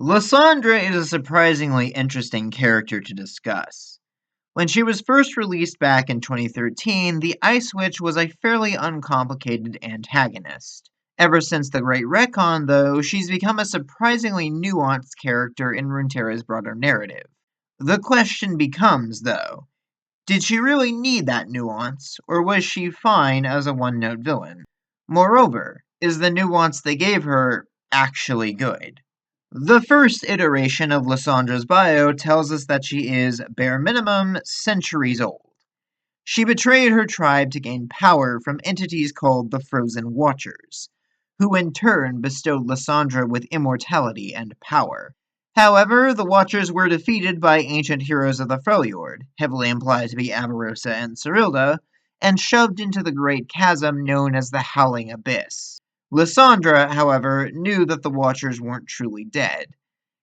Lissandra is a surprisingly interesting character to discuss. When she was first released back in 2013, the Ice Witch was a fairly uncomplicated antagonist. Ever since the Great Retcon, though, she's become a surprisingly nuanced character in Runeterra's broader narrative. The question becomes, though, did she really need that nuance, or was she fine as a one-note villain? Moreover, is the nuance they gave her actually good? The first iteration of Lissandra's bio tells us that she is, bare minimum, centuries old. She betrayed her tribe to gain power from entities called the Frozen Watchers, who in turn bestowed Lissandra with immortality and power. However, the Watchers were defeated by ancient heroes of the Freljord, heavily implied to be Avarosa and Cyrilda, and shoved into the great chasm known as the Howling Abyss. Lissandra, however, knew that the Watchers weren't truly dead,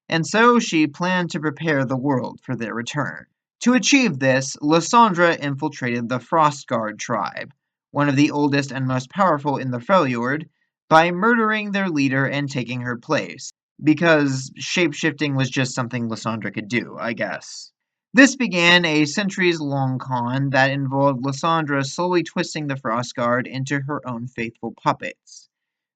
and so she planned to prepare the world for their return. To achieve this, Lissandra infiltrated the Frostguard tribe, one of the oldest and most powerful in the Freljord, by murdering their leader and taking her place, because shapeshifting was just something Lissandra could do, I guess. This began a centuries-long con that involved Lissandra slowly twisting the Frostguard into her own faithful puppets,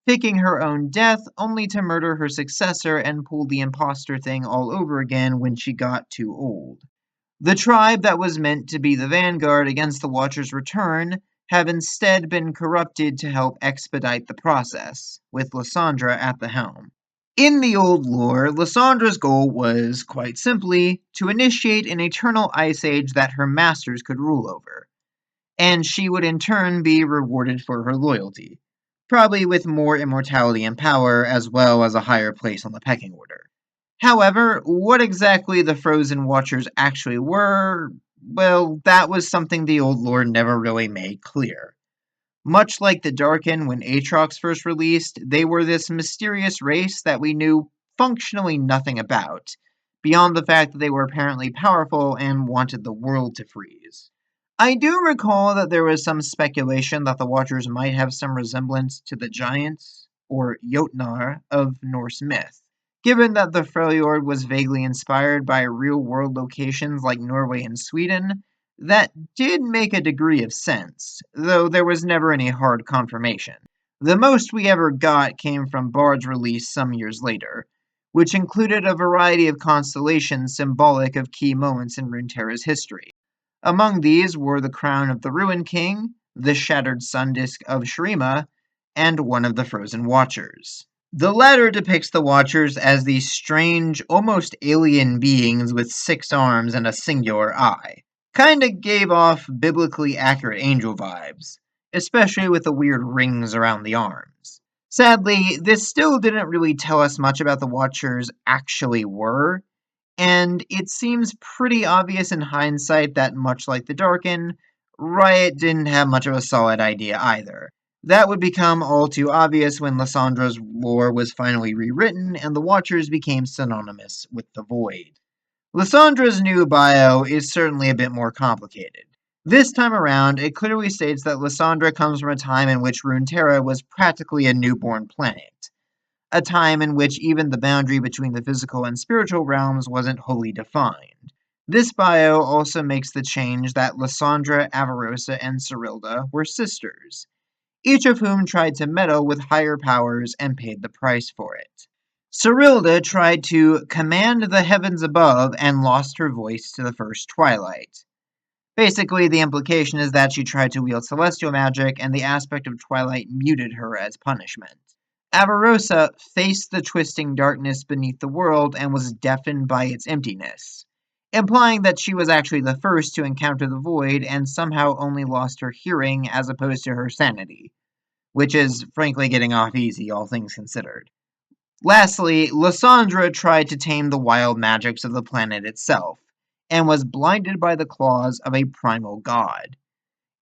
faking her own death only to murder her successor and pull the imposter thing all over again when she got too old. The tribe that was meant to be the vanguard against the Watcher's return have instead been corrupted to help expedite the process, with Lissandra at the helm. In the old lore, Lissandra's goal was, quite simply, to initiate an eternal ice age that her masters could rule over, and she would in turn be rewarded for her loyalty, probably with more immortality and power, as well as a higher place on the pecking order. However, what exactly the Frozen Watchers actually were, well, that was something the old lore never really made clear. Much like the Darken when Aatrox first released, they were this mysterious race that we knew functionally nothing about, beyond the fact that they were apparently powerful and wanted the world to freeze. I do recall that there was some speculation that the Watchers might have some resemblance to the Giants, or Jotnar, of Norse myth, given that the Freljord was vaguely inspired by real-world locations like Norway and Sweden. That did make a degree of sense, though there was never any hard confirmation. The most we ever got came from Bard's release some years later, which included a variety of constellations symbolic of key moments in Runeterra's history. Among these were the crown of the Ruin King, the shattered sun disk of Shurima, and one of the Frozen Watchers. The latter depicts the Watchers as these strange, almost alien beings with 6 arms and a singular eye. Kinda gave off biblically accurate angel vibes, especially with the weird rings around the arms. Sadly, this still didn't really tell us much about the Watchers actually were, and it seems pretty obvious in hindsight that, much like the Darken, Riot didn't have much of a solid idea either. That would become all too obvious when Lissandra's lore was finally rewritten and the Watchers became synonymous with the Void. Lissandra's new bio is certainly a bit more complicated. This time around, it clearly states that Lissandra comes from a time in which Runeterra was practically a newborn planet, a time in which even the boundary between the physical and spiritual realms wasn't wholly defined. This bio also makes the change that Lissandra, Avarosa, and Cyrilda were sisters, each of whom tried to meddle with higher powers and paid the price for it. Cyrilda tried to command the heavens above and lost her voice to the first twilight. Basically, the implication is that she tried to wield celestial magic, and the aspect of twilight muted her as punishment. Avarosa faced the twisting darkness beneath the world and was deafened by its emptiness, implying that she was actually the first to encounter the void and somehow only lost her hearing as opposed to her sanity, which is frankly getting off easy, all things considered. Lastly, Lissandra tried to tame the wild magics of the planet itself, and was blinded by the claws of a primal god.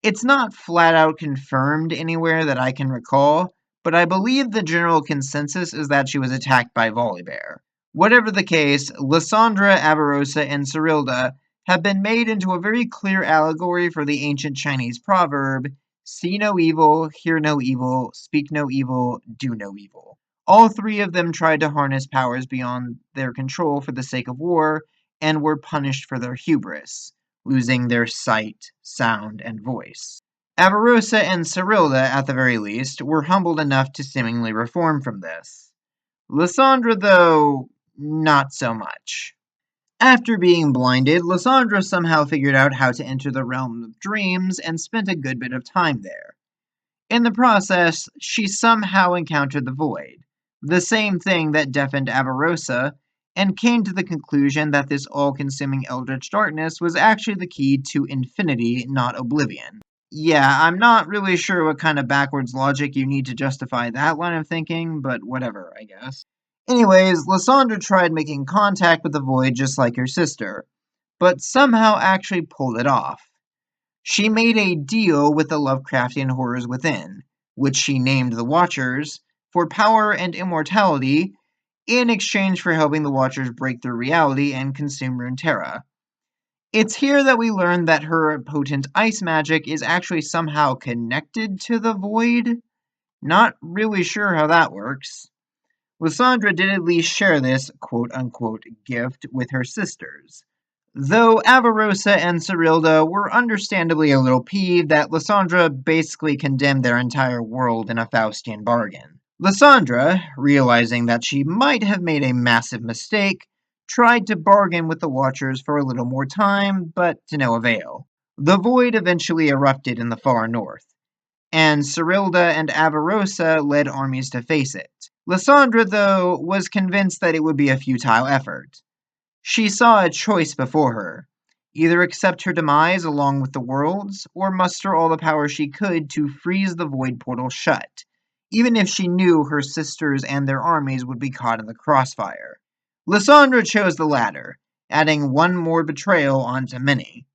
It's not flat out confirmed anywhere that I can recall, but I believe the general consensus is that she was attacked by Volibear. Whatever the case, Lissandra, Avarosa, and Cyrilda have been made into a very clear allegory for the ancient Chinese proverb, see no evil, hear no evil, speak no evil, do no evil. All three of them tried to harness powers beyond their control for the sake of war, and were punished for their hubris, losing their sight, sound, and voice. Avarosa and Cyrilda, at the very least, were humbled enough to seemingly reform from this. Lissandra, though, not so much. After being blinded, Lissandra somehow figured out how to enter the realm of dreams and spent a good bit of time there. In the process, she somehow encountered the void, the same thing that deafened Avarosa, and came to the conclusion that this all-consuming eldritch darkness was actually the key to infinity, not oblivion. Yeah, I'm not really sure what kind of backwards logic you need to justify that line of thinking, but whatever, I guess. Anyways, Lissandra tried making contact with the void just like her sister, but somehow actually pulled it off. She made a deal with the Lovecraftian horrors within, which she named the Watchers, for power and immortality in exchange for helping the Watchers break through reality and consume Runeterra. It's here that we learn that her potent ice magic is actually somehow connected to the void. Not really sure how that works. Lissandra did at least share this quote-unquote gift with her sisters, though Avarosa and Cyrilda were understandably a little peeved that Lissandra basically condemned their entire world in a Faustian bargain. Lissandra, realizing that she might have made a massive mistake, tried to bargain with the Watchers for a little more time, but to no avail. The void eventually erupted in the far north, and Cyrilda and Avarosa led armies to face it. Lissandra, though, was convinced that it would be a futile effort. She saw a choice before her: either accept her demise along with the worlds, or muster all the power she could to freeze the void portal shut, even if she knew her sisters and their armies would be caught in the crossfire. Lissandra chose the latter, adding one more betrayal onto many.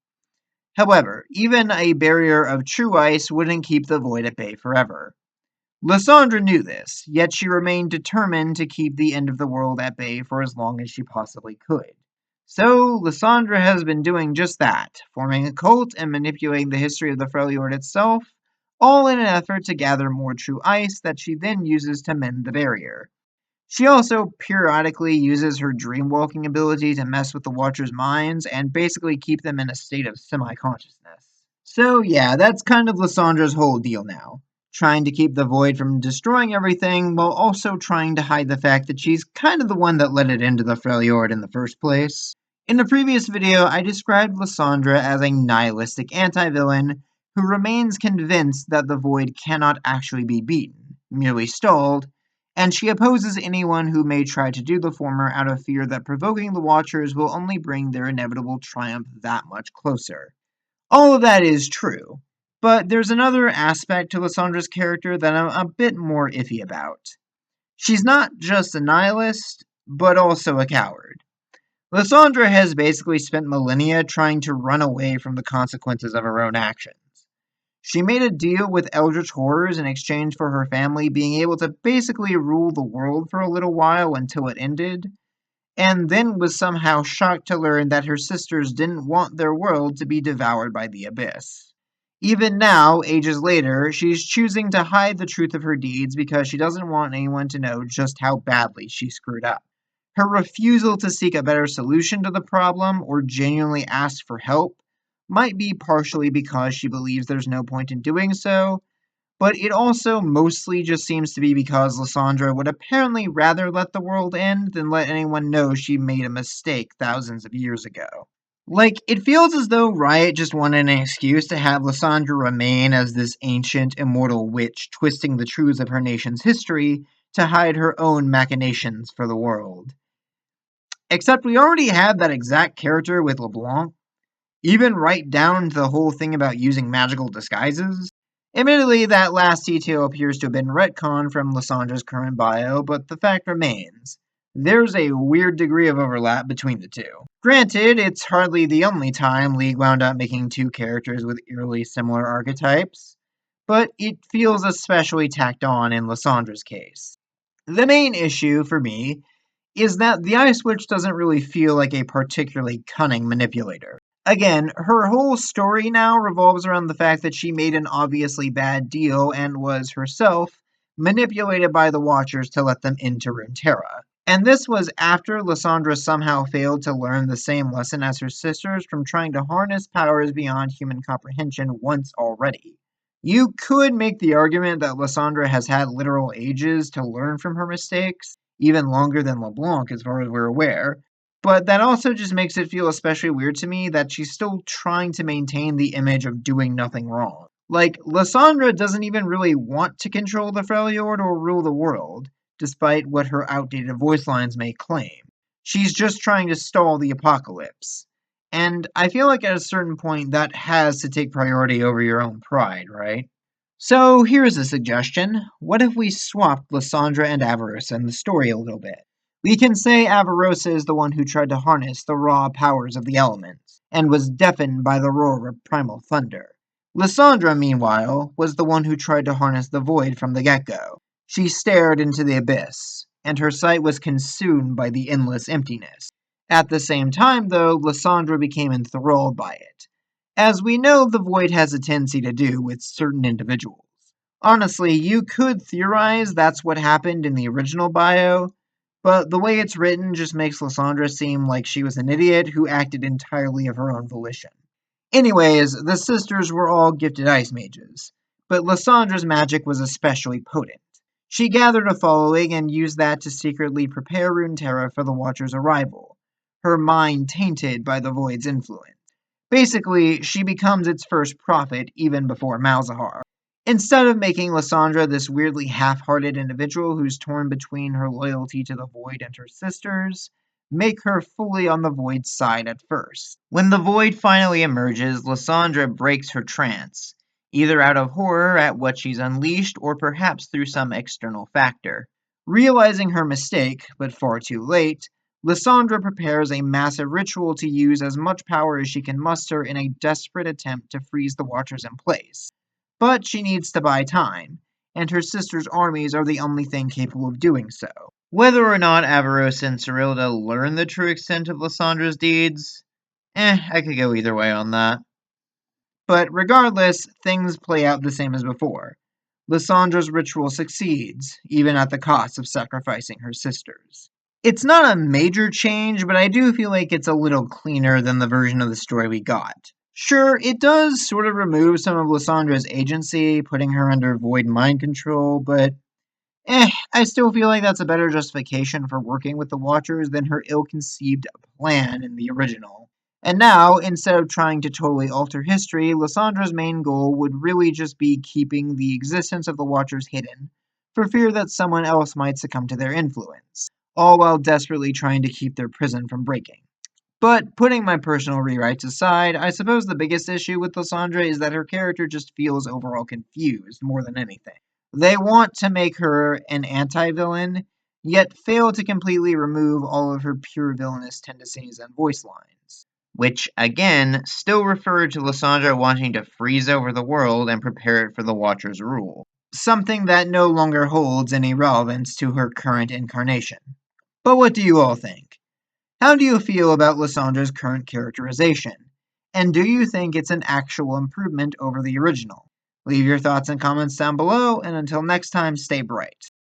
However, even a barrier of true ice wouldn't keep the void at bay forever. Lissandra knew this, yet she remained determined to keep the end of the world at bay for as long as she possibly could. So, Lissandra has been doing just that, forming a cult and manipulating the history of the Freljord itself, all in an effort to gather more true ice that she then uses to mend the barrier. She also periodically uses her dreamwalking ability to mess with the Watchers' minds and basically keep them in a state of semi-consciousness. So yeah, that's kind of Lissandra's whole deal now. Trying to keep the void from destroying everything, while also trying to hide the fact that she's kind of the one that let it into the Freljord in the first place. In the previous video, I described Lissandra as a nihilistic anti-villain who remains convinced that the void cannot actually be beaten, merely stalled, and she opposes anyone who may try to do the former out of fear that provoking the Watchers will only bring their inevitable triumph that much closer. All of that is true, but there's another aspect to Lissandra's character that I'm a bit more iffy about. She's not just a nihilist, but also a coward. Lissandra has basically spent millennia trying to run away from the consequences of her own actions. She made a deal with eldritch horrors in exchange for her family being able to basically rule the world for a little while until it ended, and then was somehow shocked to learn that her sisters didn't want their world to be devoured by the abyss. Even now, ages later, she's choosing to hide the truth of her deeds because she doesn't want anyone to know just how badly she screwed up. Her refusal to seek a better solution to the problem or genuinely ask for help might be partially because she believes there's no point in doing so, but it also mostly just seems to be because Lissandra would apparently rather let the world end than let anyone know she made a mistake thousands of years ago. Like, it feels as though Riot just wanted an excuse to have Lissandra remain as this ancient, immortal witch twisting the truths of her nation's history to hide her own machinations for the world. Except we already have that exact character with LeBlanc, even right down to the whole thing about using magical disguises. Admittedly, that last detail appears to have been retconned from Lissandra's current bio, but the fact remains, there's a weird degree of overlap between the two. Granted, it's hardly the only time League wound up making two characters with eerily similar archetypes, but it feels especially tacked on in Lissandra's case. The main issue, for me, is that the Ice Witch doesn't really feel like a particularly cunning manipulator. Again, her whole story now revolves around the fact that she made an obviously bad deal and was herself manipulated by the Watchers to let them into Runeterra. And this was after Lissandra somehow failed to learn the same lesson as her sisters from trying to harness powers beyond human comprehension once already. You could make the argument that Lissandra has had literal ages to learn from her mistakes, even longer than LeBlanc as far as we're aware, but that also just makes it feel especially weird to me that she's still trying to maintain the image of doing nothing wrong. Like, Lissandra doesn't even really want to control the Freljord or rule the world, despite what her outdated voice lines may claim. She's just trying to stall the apocalypse. And I feel like at a certain point that has to take priority over your own pride, right? So here's a suggestion. What if we swapped Lissandra and Avarosa in the story a little bit? We can say Avarosa is the one who tried to harness the raw powers of the elements, and was deafened by the roar of primal thunder. Lissandra, meanwhile, was the one who tried to harness the void from the get-go. She stared into the abyss, and her sight was consumed by the endless emptiness. At the same time, though, Lissandra became enthralled by it. As we know, the void has a tendency to do with certain individuals. Honestly, you could theorize that's what happened in the original bio, but the way it's written just makes Lissandra seem like she was an idiot who acted entirely of her own volition. Anyways, the sisters were all gifted ice mages, but Lissandra's magic was especially potent. She gathered a following and used that to secretly prepare Runeterra for the Watcher's arrival, her mind tainted by the Void's influence. Basically, she becomes its first prophet even before Malzahar. Instead of making Lissandra this weirdly half-hearted individual who's torn between her loyalty to the Void and her sisters, make her fully on the Void's side at first. When the Void finally emerges, Lissandra breaks her trance, either out of horror at what she's unleashed or perhaps through some external factor. Realizing her mistake, but far too late, Lissandra prepares a massive ritual to use as much power as she can muster in a desperate attempt to freeze the Watchers in place. But she needs to buy time, and her sister's armies are the only thing capable of doing so. Whether or not Avarosa and Cyrilda learn the true extent of Lissandra's deeds, I could go either way on that. But regardless, things play out the same as before. Lissandra's ritual succeeds, even at the cost of sacrificing her sisters. It's not a major change, but I do feel like it's a little cleaner than the version of the story we got. Sure, it does sort of remove some of Lissandra's agency, putting her under void mind control, but I still feel like that's a better justification for working with the Watchers than her ill-conceived plan in the original. And now, instead of trying to totally alter history, Lissandra's main goal would really just be keeping the existence of the Watchers hidden, for fear that someone else might succumb to their influence, all while desperately trying to keep their prison from breaking. But putting my personal rewrites aside, I suppose the biggest issue with Lissandra is that her character just feels overall confused more than anything. They want to make her an anti-villain, yet fail to completely remove all of her pure villainous tendencies and voice lines. Which, again, still refer to Lissandra wanting to freeze over the world and prepare it for the Watcher's rule. Something that no longer holds any relevance to her current incarnation. But what do you all think? How do you feel about Lissandra's current characterization? And do you think it's an actual improvement over the original? Leave your thoughts and comments down below, and until next time, stay bright.